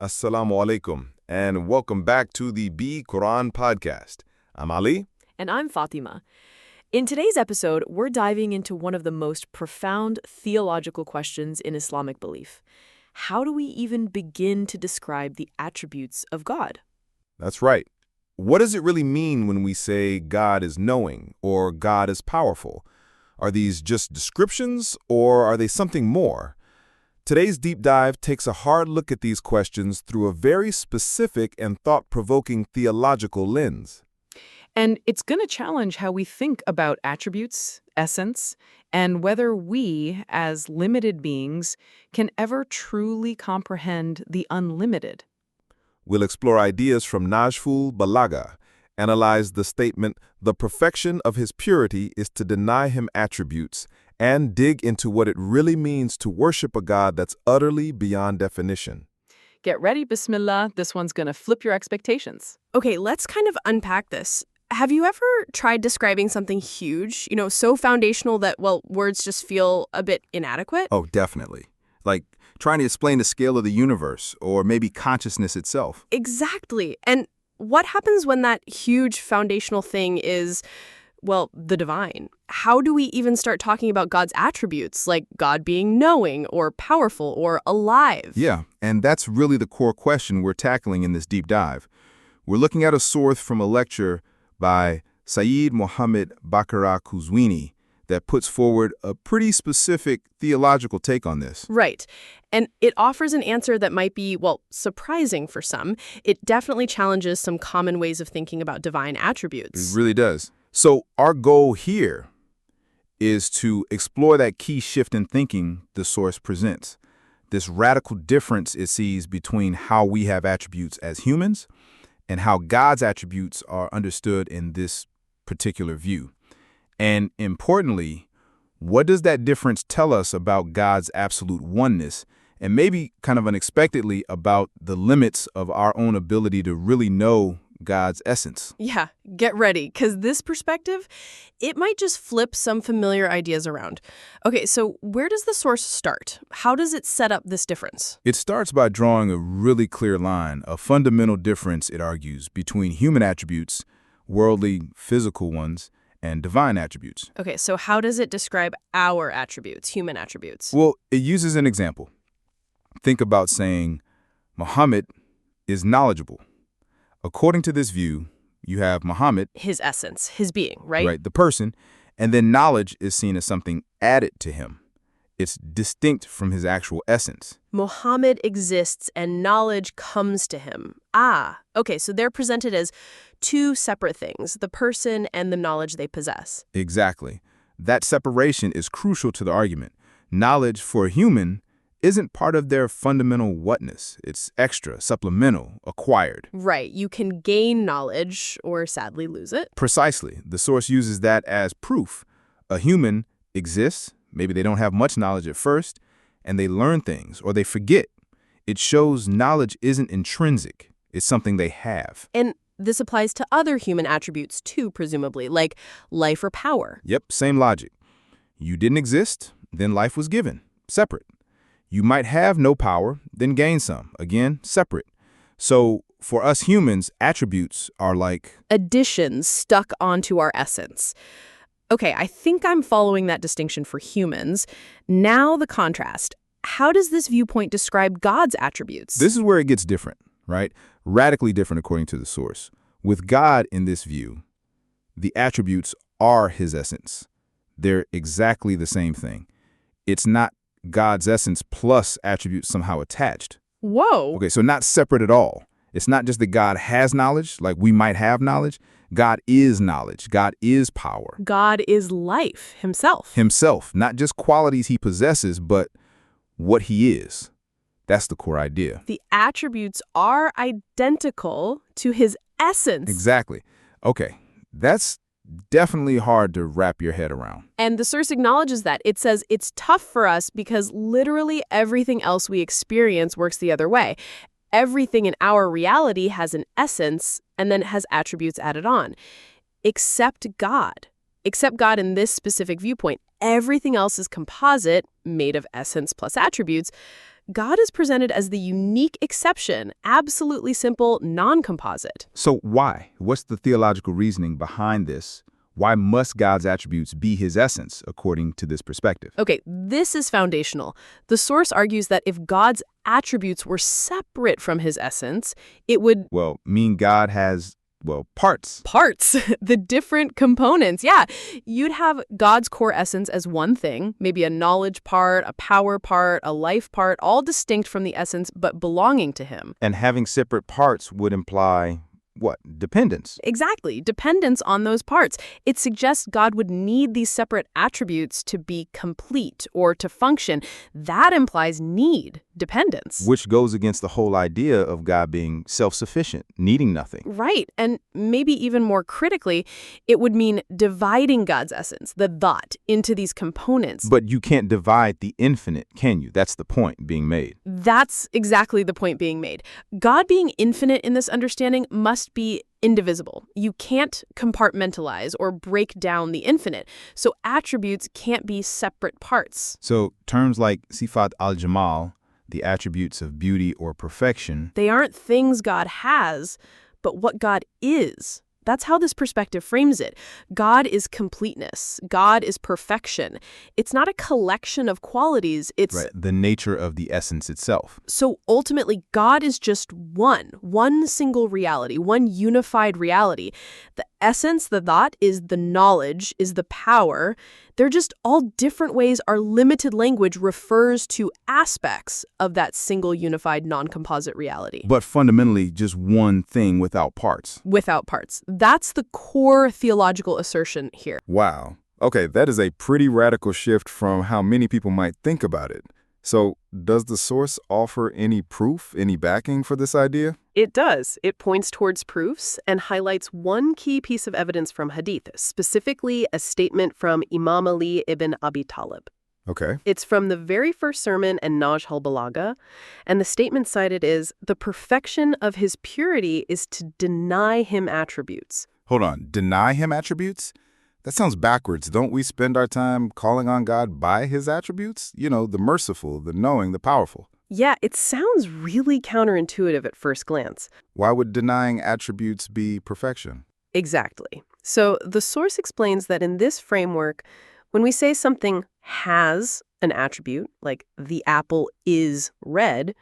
Assalamu alaikum, and welcome back to the Be Quran podcast. I'm Ali. And I'm Fatima. In today's episode, we're diving into one of the most profound theological questions in Islamic belief. How do we even begin to describe the attributes of God? That's right. What does it really mean when we say God is knowing or God is powerful? Are these just descriptions or are they something more? Today's deep dive takes a hard look at these questions through a very specific and thought-provoking theological lens. And it's going to challenge how we think about attributes, essence, and whether we, as limited beings, can ever truly comprehend the unlimited. We'll explore ideas from Nahjul Balagha, analyze the statement, "The perfection of his purity is to deny him attributes," and dig into what it really means to worship a God that's utterly beyond definition. Get ready, Bismillah. This one's going to flip your expectations. Okay, let's kind of unpack this. Have you ever tried describing something huge, so foundational that, words just feel a bit inadequate? Oh, definitely. Like trying to explain the scale of the universe or maybe consciousness itself. Exactly. And what happens when that huge foundational thing is, the divine? How do we even start talking about God's attributes, like God being knowing or powerful or alive? Yeah, and that's really the core question we're tackling in this deep dive. We're looking at a source from a lecture by Sayyid Muhammad Baqara Quzwini that puts forward a pretty specific theological take on this. Right. And it offers an answer that might be, surprising for some. It definitely challenges some common ways of thinking about divine attributes. It really does. So our goal here is to explore that key shift in thinking the source presents, this radical difference it sees between how we have attributes as humans and how God's attributes are understood in this particular view. And importantly, what does that difference tell us about God's absolute oneness, and maybe kind of unexpectedly about the limits of our own ability to really know God's essence? Yeah, get ready, because this perspective, it might just flip some familiar ideas around. Okay, so where does the source start? How does it set up this difference? It starts by drawing a really clear line, a fundamental difference, it argues, between human attributes, worldly, physical ones, and divine attributes. Okay, so how does it describe our attributes, human attributes? Well, it uses an example. Think about saying, Muhammad is knowledgeable. According to this view, you have Muhammad, His essence, his being, right? right, the person, and then knowledge is seen as something added to him. It's distinct from his actual essence. Muhammad exists and knowledge comes to him. Okay, so they're presented as two separate things, the person and the knowledge they possess. Exactly. That separation is crucial to the argument. Knowledge for a human isn't part of their fundamental whatness. It's extra, supplemental, acquired. Right, you can gain knowledge or sadly lose it. Precisely. The source uses that as proof. A human exists, maybe they don't have much knowledge at first, and they learn things or they forget. It shows knowledge isn't intrinsic. It's something they have. And this applies to other human attributes too, presumably, like life or power. Yep, same logic. You didn't exist, then life was given, separate. You might have no power, then gain some, again, separate. So for us humans, attributes are like Additions stuck onto our essence. Okay, I think I'm following that distinction for humans. Now the contrast. How does this viewpoint describe God's attributes? This is where it gets different, right? Radically different according to the source. With God in this view, the attributes are his essence. They're exactly the same thing. It's not God's essence plus attributes somehow attached. Whoa. Okay, so not separate at all. It's not just that God has knowledge, like we might have knowledge. God is knowledge. God is power. God is life himself. Himself, not just qualities he possesses, but what he is. That's the core idea. The attributes are identical to his essence. Exactly. Okay, that's definitely hard to wrap your head around. And the source acknowledges that. It says it's tough for us because literally everything else we experience works the other way. Everything in our reality has an essence and then has attributes added on. Except God. Except God in this specific viewpoint. Everything else is composite, made of essence plus attributes. God is presented as the unique exception, absolutely simple, non-composite. So why? What's the theological reasoning behind this? Why must God's attributes be his essence, according to this perspective? Okay, this is foundational. The source argues that if God's attributes were separate from his essence, it would Mean God has, parts. parts, the different components. Yeah, you'd have God's core essence as one thing, maybe a knowledge part, a power part, a life part, all distinct from the essence but belonging to him. And having separate parts would imply, dependence. Exactly, dependence on those parts. It suggests God would need these separate attributes to be complete or to function. That implies need, dependence. Which goes against the whole idea of God being self-sufficient, needing nothing. Right, and maybe even more critically, it would mean dividing God's essence, the thought, into these components. But you can't divide the infinite, can you? That's the point being made. That's exactly the point being made. God being infinite in this understanding must be indivisible. You can't compartmentalize or break down the infinite, so attributes can't be separate parts. So terms like sifat al-jamal, the attributes of beauty or perfection, They aren't things God has, but what God is. That's how this perspective frames it. God is completeness. God is perfection. It's not a collection of qualities. It's the nature of the essence itself. So ultimately, God is just one single reality, one unified reality. The essence, the thought, is the knowledge, is the power. They're just all different ways our limited language refers to aspects of that single unified non-composite reality. But fundamentally, just one thing without parts. Without parts. That's the core theological assertion here. Wow. Okay, that is a pretty radical shift from how many people might think about it. So, does the source offer any proof, any backing for this idea? It does. It points towards proofs and highlights one key piece of evidence from Hadith, specifically a statement from Imam Ali ibn Abi Talib. Okay. It's from the very first sermon in Nahjul Balagha, and the statement cited is, "The perfection of his purity is to deny him attributes." Hold on. Deny him attributes? That sounds backwards. Don't we spend our time calling on God by his attributes? You know, the merciful, the knowing, the powerful. Yeah, it sounds really counterintuitive at first glance. Why would denying attributes be perfection? Exactly. So the source explains that in this framework, when we say something has an attribute, like the apple is red,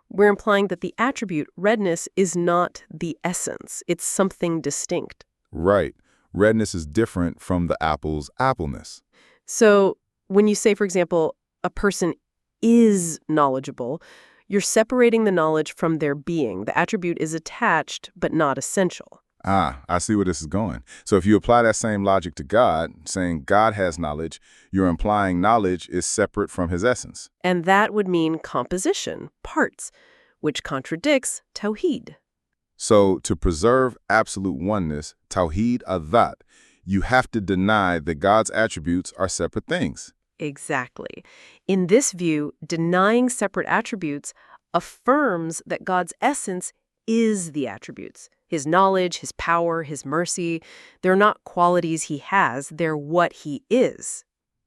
we're implying that the attribute redness is not the essence. It's something distinct. Right. Redness is different from the apple's appleness. So when you say, for example, a person is knowledgeable, you're separating the knowledge from their being. The attribute is attached, but not essential. Ah, I see where this is going. So if you apply that same logic to God, saying God has knowledge, you're implying knowledge is separate from his essence. And that would mean composition, parts, which contradicts Tawheed. So to preserve absolute oneness, Tawheed adhat, you have to deny that God's attributes are separate things. Exactly. In this view, denying separate attributes affirms that God's essence is the attributes. His knowledge, his power, his mercy, they're not qualities he has, they're what he is.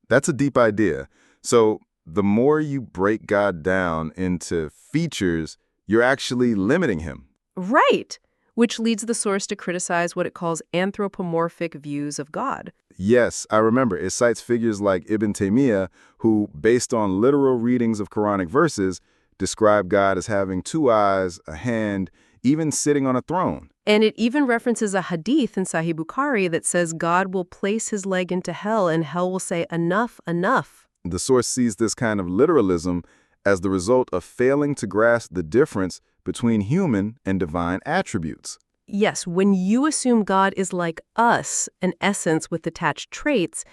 That's a deep idea. So the more you break God down into features, you're actually limiting him. Right. Which leads the source to criticize what it calls anthropomorphic views of God. Yes, I remember. It cites figures like Ibn Taymiyyah, who, based on literal readings of Quranic verses, describe God as having two eyes, a hand, even sitting on a throne. And it even references a hadith in Sahih Bukhari that says God will place his leg into hell and hell will say, "Enough, enough." The source sees this kind of literalism as the result of failing to grasp the difference between human and divine attributes. Yes, when you assume God is like us, an essence with attached traits,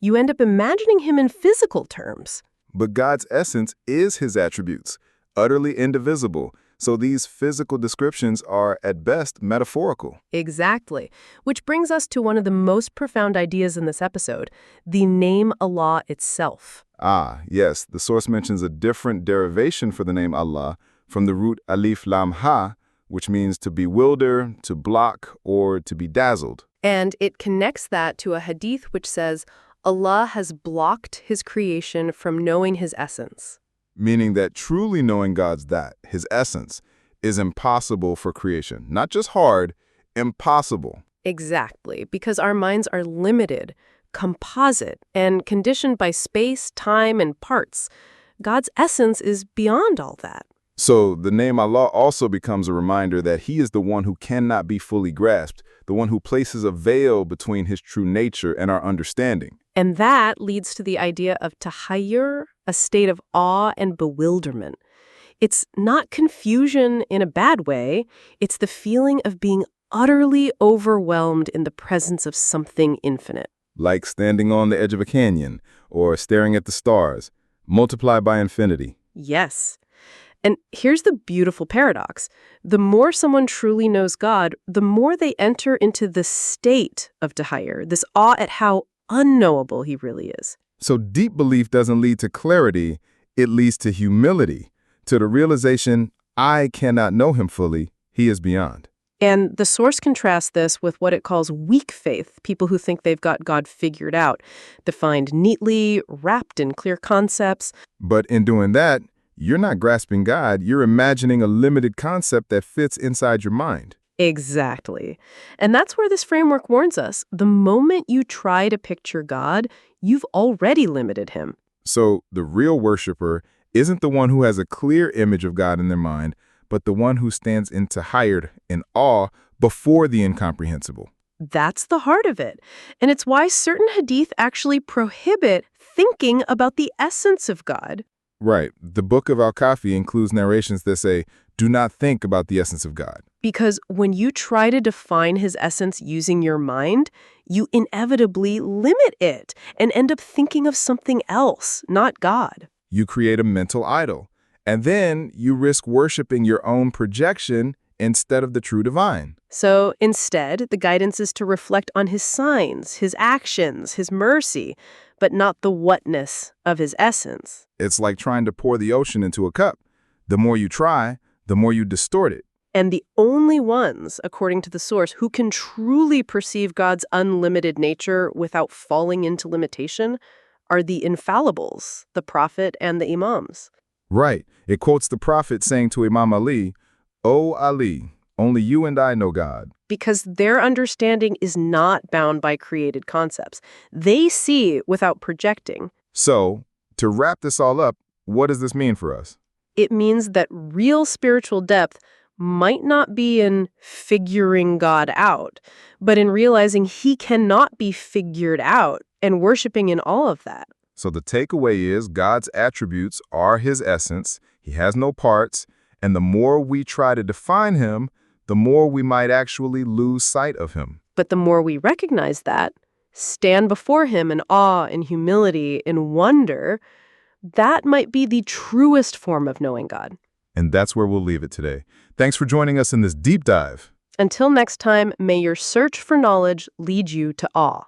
you end up imagining him in physical terms. But God's essence is his attributes, utterly indivisible. So these physical descriptions are, at best, metaphorical. Exactly. Which brings us to one of the most profound ideas in this episode, the name Allah itself. Ah, yes, the source mentions a different derivation for the name Allah from the root alif lam ha, which means to bewilder, to block, or to be dazzled. And it connects that to a hadith which says, Allah has blocked his creation from knowing his essence. meaning that truly knowing God's his essence, is impossible for creation. Not just hard, impossible. Exactly, because our minds are limited, composite, and conditioned by space, time, and parts. God's essence is beyond all that. So the name Allah also becomes a reminder that He is the one who cannot be fully grasped, the one who places a veil between His true nature and our understanding. And that leads to the idea of Tahayyur, a state of awe and bewilderment. It's not confusion in a bad way. It's the feeling of being utterly overwhelmed in the presence of something infinite. Like standing on the edge of a canyon or staring at the stars, multiplied by infinity. Yes. And here's the beautiful paradox. The more someone truly knows God, the more they enter into the state of Tahayyur, this awe at how unknowable He really is. So deep belief doesn't lead to clarity, it leads to humility, to the realization, I cannot know Him fully, He is beyond. And the source contrasts this with what it calls weak faith, people who think they've got God figured out, defined neatly, wrapped in clear concepts. But in doing that, you're not grasping God, you're imagining a limited concept that fits inside your mind. Exactly. And that's where this framework warns us. The moment you try to picture God, you've already limited Him. So the real worshiper isn't the one who has a clear image of God in their mind, but the one who stands in Tahayyur, in awe, before the incomprehensible. That's the heart of it. And it's why certain hadith actually prohibit thinking about the essence of God. Right. The book of Al-Kafi includes narrations that say, do not think about the essence of God. Because when you try to define His essence using your mind, you inevitably limit it and end up thinking of something else, not God. You create a mental idol, and then you risk worshiping your own projection instead of the true divine. So instead, the guidance is to reflect on His signs, His actions, His mercy, but not the whatness of His essence. It's like trying to pour the ocean into a cup. The more you try, the more you distort it. And the only ones, according to the source, who can truly perceive God's unlimited nature without falling into limitation are the infallibles, the Prophet and the Imams. Right. It quotes the Prophet saying to Imam Ali, "O Ali, only you and I know God." Because their understanding is not bound by created concepts. They see without projecting. So, to wrap this all up, what does this mean for us? It means that real spiritual depth might not be in figuring God out, but in realizing He cannot be figured out and worshiping in all of that. So the takeaway is God's attributes are His essence. He has no parts. And the more we try to define Him, the more we might actually lose sight of Him. But the more we recognize that, stand before Him in awe, in humility, in wonder, that might be the truest form of knowing God. And that's where we'll leave it today. Thanks for joining us in this deep dive. Until next time, may your search for knowledge lead you to awe.